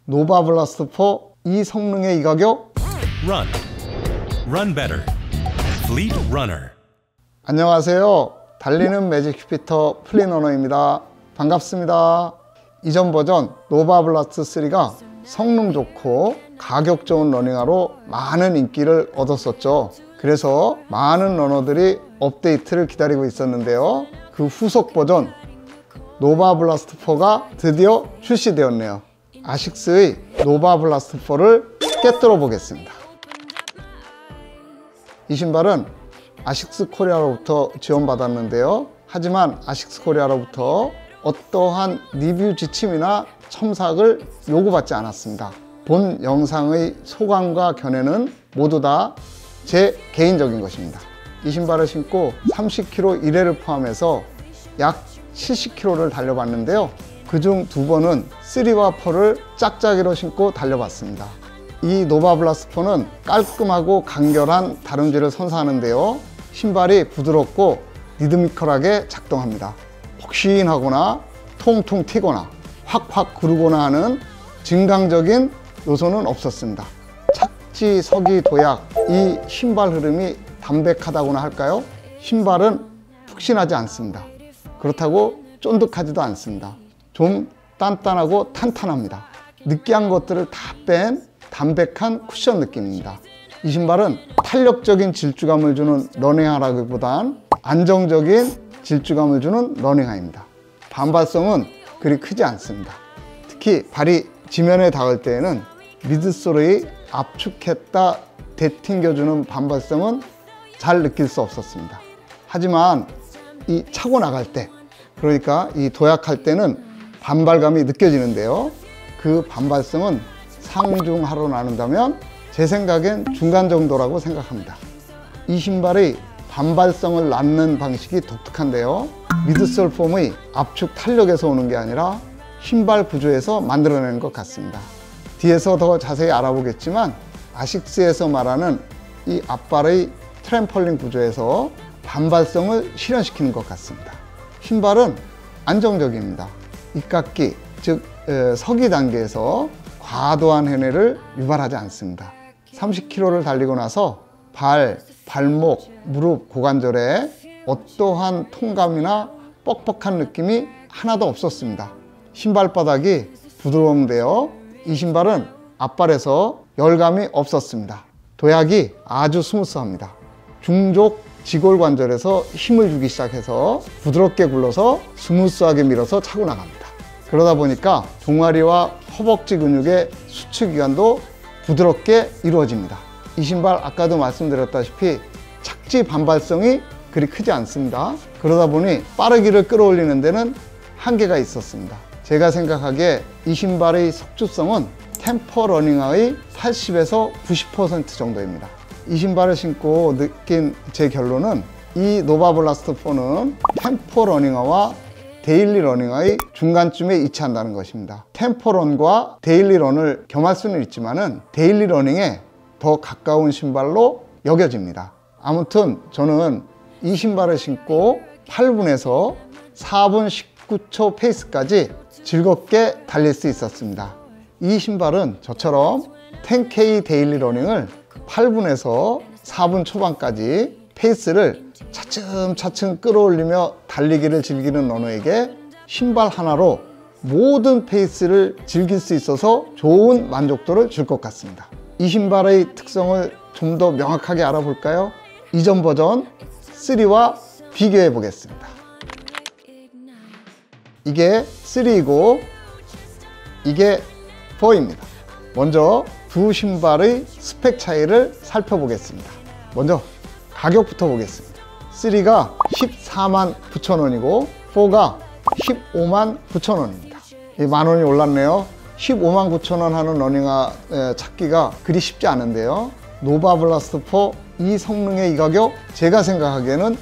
노바블라스트 4 이 성능의 이 가격? Run. Run better. Fleet Runner. 안녕하세요. 달리는 매직 큐피터 플리너너입니다. 반갑습니다. 이전 버전 노바블라스트 3가 성능 좋고 가격 좋은 러닝화로 많은 인기를 얻었었죠. 그래서 많은 러너들이 업데이트를 기다리고 있었는데요. 그 후속 버전 노바블라스트 4가 드디어 출시되었네요. 아식스의 노바블라스트 4를 깨뜨려 보겠습니다. 이 신발은 아식스 코리아로부터 지원받았는데요. 하지만 아식스 코리아로부터 어떠한 리뷰 지침이나 첨삭을 요구받지 않았습니다. 본 영상의 소감과 견해는 모두 다 제 개인적인 것입니다. 이 신발을 신고 30km 1회를 포함해서 약 70km를 달려봤는데요. 그중 2번은 3와 4를 짝짝이로 신고 달려봤습니다. 이 노바블라스트 4는 깔끔하고 간결한 다름질을 선사하는데요. 신발이 부드럽고 리드미컬하게 작동합니다. 폭신하거나 통통 튀거나 확확 구르거나 하는 증강적인 요소는 없었습니다. 착지, 서기, 도약, 이 신발 흐름이 담백하다고나 할까요? 신발은 푹신하지 않습니다. 그렇다고 쫀득하지도 않습니다. 좀 단단하고 탄탄합니다. 느끼한 것들을 다 뺀 담백한 쿠션 느낌입니다. 이 신발은 탄력적인 질주감을 주는 러닝화라기보단 안정적인 질주감을 주는 러닝화입니다. 반발성은 그리 크지 않습니다. 특히 발이 지면에 닿을 때에는 미드솔의 압축했다 되튕겨주는 반발성은 잘 느낄 수 없었습니다. 하지만 이 차고 나갈 때, 그러니까 이 도약할 때는 반발감이 느껴지는데요. 그 반발성은 상중하로 나눈다면 제 생각엔 중간 정도라고 생각합니다. 이 신발의 반발성을 낳는 방식이 독특한데요. 미드솔 폼의 압축 탄력에서 오는 게 아니라 신발 구조에서 만들어내는 것 같습니다. 뒤에서 더 자세히 알아보겠지만 아식스에서 말하는 이 앞발의 트램펄린 구조에서 반발성을 실현시키는 것 같습니다. 신발은 안정적입니다. 입깎기, 즉 서기 단계에서 과도한 해뇌를 유발하지 않습니다. 30km를 달리고 나서 발, 발목, 무릎, 고관절에 어떠한 통감이나 뻑뻑한 느낌이 하나도 없었습니다. 신발바닥이 부드러운데요. 이 신발은 앞발에서 열감이 없었습니다. 도약이 아주 스무스합니다. 중족 지골관절에서 힘을 주기 시작해서 부드럽게 굴러서 스무스하게 밀어서 차고 나갑니다. 그러다 보니까 종아리와 허벅지 근육의 수축기관도 부드럽게 이루어집니다. 이 신발 아까도 말씀드렸다시피 착지 반발성이 그리 크지 않습니다. 그러다 보니 빠르기를 끌어올리는 데는 한계가 있었습니다. 제가 생각하기에 이 신발의 속주성은 템포 러닝화의 80에서 90% 정도입니다. 이 신발을 신고 느낀 제 결론은 이 노바블라스트 4는 템포 러닝화와 데일리 러닝화의 중간쯤에 위치한다는 것입니다. 템포런과 데일리 런을 겸할 수는 있지만은 데일리 러닝에 더 가까운 신발로 여겨집니다. 아무튼 저는 이 신발을 신고 8분에서 4분 19초 페이스까지 즐겁게 달릴 수 있었습니다. 이 신발은 저처럼 10K 데일리 러닝을 8분에서 4분 초반까지 페이스를 차츰차츰 끌어올리며 달리기를 즐기는 러너에게 신발 하나로 모든 페이스를 즐길 수 있어서 좋은 만족도를 줄 것 같습니다. 이 신발의 특성을 좀 더 명확하게 알아볼까요? 이전 버전 3와 비교해 보겠습니다. 이게 3이고 이게 4입니다. 먼저 두 신발의 스펙 차이를 살펴보겠습니다. 먼저 가격부터 보겠습니다. 3가 14만 9천 원이고 4가 15만 9천 원입니다. 만원이 올랐네요. 15만 9천 원 하는 러닝화 찾기가 그리 쉽지 않은데요. 노바블라스트 4 이 성능의 이 가격, 제가 생각하기에는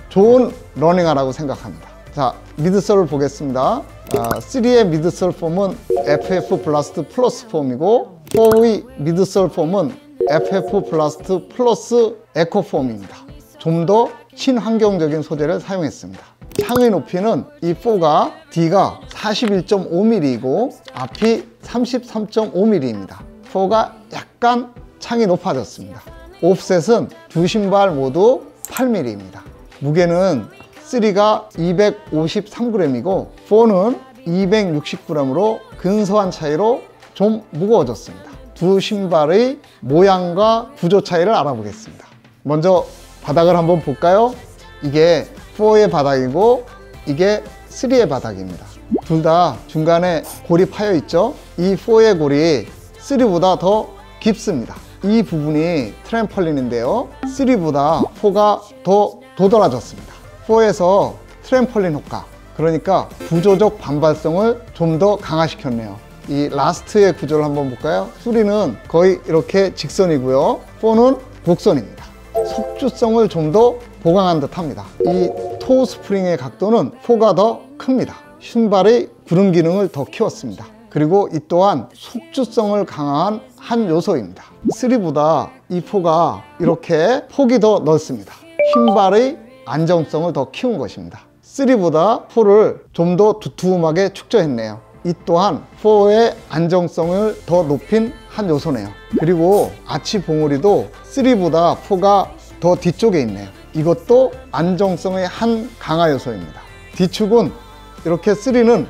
좋은 러닝화라고 생각합니다. 자, 미드솔을 보겠습니다. 3의 미드솔 폼은 FF 블라스트 플러스 폼이고 4의 미드솔 폼은 FF 블라스트 플러스 에코 폼입니다. 좀 더 친환경적인 소재를 사용했습니다. 창의 높이는 이 4가 D가 41.5mm이고 앞이 33.5mm입니다. 4가 약간 창이 높아졌습니다. 옵셋은 두 신발 모두 8mm입니다. 무게는 3가 253g이고 4는 269g으로 근소한 차이로 좀 무거워졌습니다. 두 신발의 모양과 구조 차이를 알아보겠습니다. 먼저 바닥을 한번 볼까요? 이게 4의 바닥이고 이게 3의 바닥입니다. 둘 다 중간에 골이 파여 있죠? 이 4의 골이 3보다 더 깊습니다. 이 부분이 트램펄린인데요. 3보다 4가 더 도드라졌습니다. 4에서 트램펄린 효과, 그러니까 구조적 반발성을 좀 더 강화시켰네요. 이 라스트의 구조를 한번 볼까요? 3는 거의 이렇게 직선이고요. 4는 곡선입니다. 속주성을 좀 더 보강한 듯 합니다. 이 토 스프링의 각도는 4가 더 큽니다. 신발의 구름 기능을 더 키웠습니다. 그리고 이 또한 속주성을 강화한 한 요소입니다. 3보다 이 4가 이렇게 폭이 더 넓습니다. 신발의 안정성을 더 키운 것입니다. 3보다 4를 좀 더 두툼하게 축조했네요. 이 또한 4의 안정성을 더 높인 한 요소네요. 그리고 아치 봉우리도 3보다 4가 더 뒤쪽에 있네요. 이것도 안정성의 한 강화 요소입니다. 뒤축은 이렇게 3는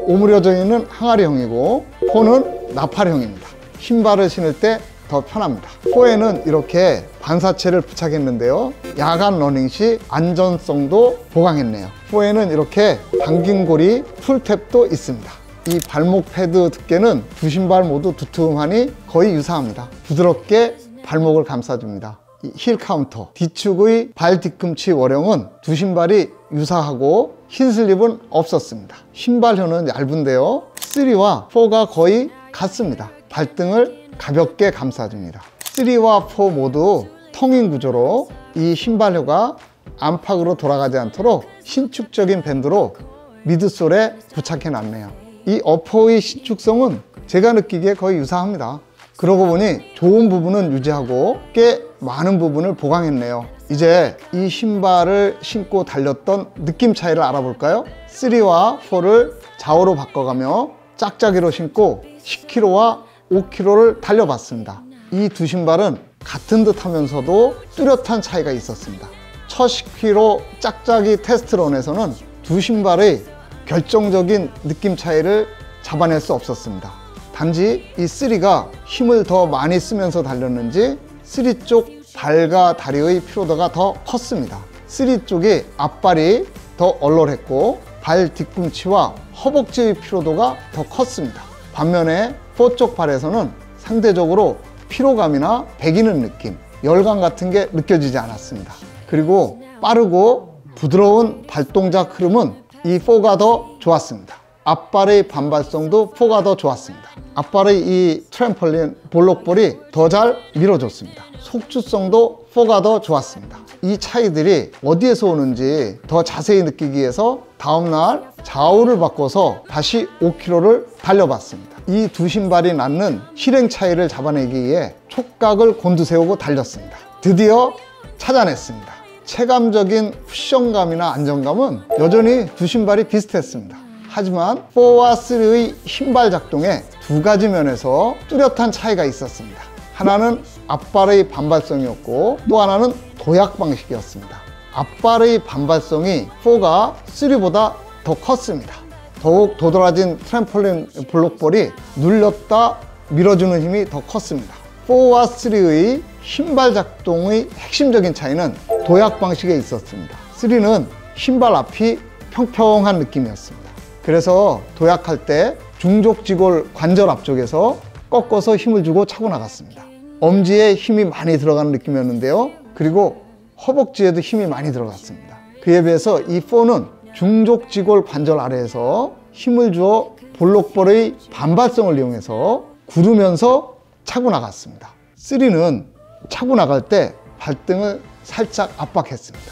오므려져 있는 항아리형이고 4는 나팔형입니다. 신발을 신을 때 더 편합니다. 4에는 이렇게 반사체를 부착했는데요. 야간 러닝 시 안전성도 보강했네요. 4에는 이렇게 당긴고리 풀탭도 있습니다. 이 발목 패드 두께는 두 신발 모두 두툼하니 거의 유사합니다. 부드럽게 발목을 감싸줍니다. 이 힐 카운터, 뒤축의 발 뒤꿈치 월형은 두 신발이 유사하고 흰 슬립은 없었습니다. 신발효는 얇은데요. 3와 4가 거의 같습니다. 발등을 가볍게 감싸줍니다. 3와 4 모두 통인 구조로 이 신발효가 안팎으로 돌아가지 않도록 신축적인 밴드로 미드솔에 부착해 놨네요. 이 어퍼의 신축성은 제가 느끼기에 거의 유사합니다. 그러고 보니 좋은 부분은 유지하고 꽤 많은 부분을 보강했네요. 이제 이 신발을 신고 달렸던 느낌 차이를 알아볼까요? 3와 4를 좌우로 바꿔가며 짝짝이로 신고 10km와 5km를 달려봤습니다. 이 두 신발은 같은 듯 하면서도 뚜렷한 차이가 있었습니다. 첫 10km 짝짝이 테스트런에서는 두 신발의 결정적인 느낌 차이를 잡아낼 수 없었습니다. 단지 이 3가 힘을 더 많이 쓰면서 달렸는지 3 쪽 발과 다리의 피로도가 더 컸습니다. 3 쪽이 앞발이 더 얼얼했고 발 뒤꿈치와 허벅지의 피로도가 더 컸습니다. 반면에 4 쪽 발에서는 상대적으로 피로감이나 배기는 느낌, 열감 같은 게 느껴지지 않았습니다. 그리고 빠르고 부드러운 발동작 흐름은 이 4가 더 좋았습니다. 앞발의 반발성도 4가 더 좋았습니다. 앞발의 이 트램펄린 볼록볼이 더 잘 밀어줬습니다. 속주성도 4가 더 좋았습니다. 이 차이들이 어디에서 오는지 더 자세히 느끼기 위해서 다음날 좌우를 바꿔서 다시 5km를 달려봤습니다. 이 두 신발이 낳는 실행 차이를 잡아내기 위해 촉각을 곤두세우고 달렸습니다. 드디어 찾아냈습니다. 체감적인 쿠션감이나 안정감은 여전히 두 신발이 비슷했습니다. 하지만 4와 3의 신발 작동에 두 가지 면에서 뚜렷한 차이가 있었습니다. 하나는 앞발의 반발성이었고 또 하나는 도약 방식이었습니다. 앞발의 반발성이 4가 3보다 더 컸습니다. 더욱 도드라진 트램펄린 블록볼이 눌렸다 밀어주는 힘이 더 컸습니다. 4와 3의 신발 작동의 핵심적인 차이는 도약 방식에 있었습니다. 3는 신발 앞이 평평한 느낌이었습니다. 그래서 도약할 때 중족지골 관절 앞쪽에서 꺾어서 힘을 주고 차고 나갔습니다. 엄지에 힘이 많이 들어가는 느낌이었는데요. 그리고 허벅지에도 힘이 많이 들어갔습니다. 그에 비해서 이 4는 중족지골 관절 아래에서 힘을 주어 볼록볼의 반발성을 이용해서 구르면서 차고 나갔습니다. 3는 차고 나갈 때 발등을 살짝 압박했습니다.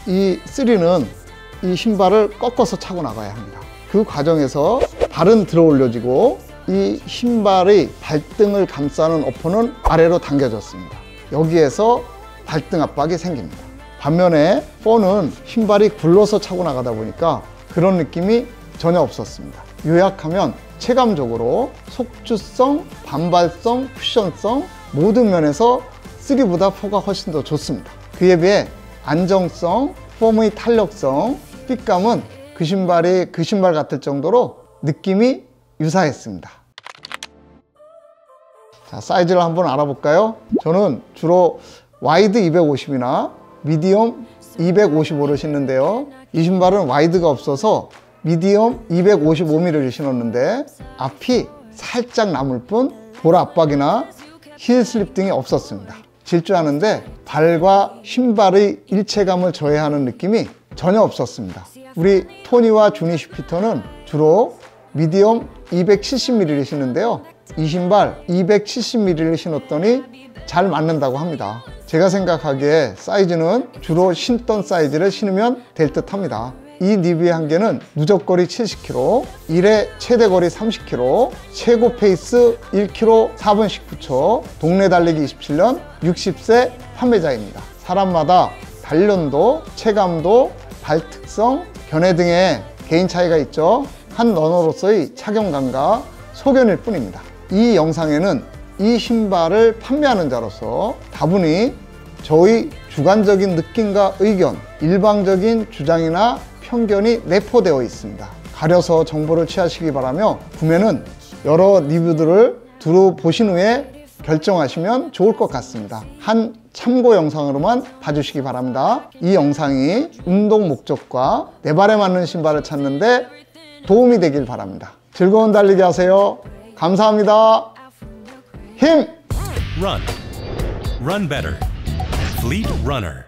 이 3는 이 신발을 꺾어서 차고 나가야 합니다. 그 과정에서 발은 들어 올려지고 이 신발의 발등을 감싸는 어퍼는 아래로 당겨졌습니다. 여기에서 발등 압박이 생깁니다. 반면에 4는 신발이 굴러서 차고 나가다 보니까 그런 느낌이 전혀 없었습니다. 요약하면 체감적으로 속주성, 반발성, 쿠션성 모든 면에서 3보다 4가 훨씬 더 좋습니다. 그에 비해 안정성, 폼의 탄력성, 핏감은 그 신발이 그 신발 같을 정도로 느낌이 유사했습니다. 자, 사이즈를 한번 알아볼까요? 저는 주로 와이드 250이나 미디엄 255를 신는데요. 이 신발은 와이드가 없어서 미디엄 255mm를 신었는데 앞이 살짝 남을 뿐 볼 압박이나 힐 슬립 등이 없었습니다. 질주하는데 발과 신발의 일체감을 저해하는 느낌이 전혀 없었습니다. 우리 토니와 주니 슈피터는 주로 미디엄 270mm를 신는데요. 이 신발 270mm를 신었더니 잘 맞는다고 합니다. 제가 생각하기에 사이즈는 주로 신던 사이즈를 신으면 될 듯 합니다. 이 니브의 한계는 누적거리 70km, 1회 최대 거리 30km, 최고 페이스 1km 4분 19초, 동네 달리기 27년 60세 판매자입니다. 사람마다 단련도, 체감도, 발 특성, 견해 등의 개인 차이가 있죠. 한 러너로서의 착용감과 소견일 뿐입니다. 이 영상에는 이 신발을 판매하는 자로서 다분히 저의 주관적인 느낌과 의견, 일방적인 주장이나 편견이 내포되어 있습니다. 가려서 정보를 취하시기 바라며 구매는 여러 리뷰들을 두루 보신 후에 결정하시면 좋을 것 같습니다. 한 참고 영상으로만 봐주시기 바랍니다. 이 영상이 운동 목적과 내 발에 맞는 신발을 찾는데 도움이 되길 바랍니다. 즐거운 달리기 하세요. 감사합니다. 힘! Run. Run better. Fleet Runner.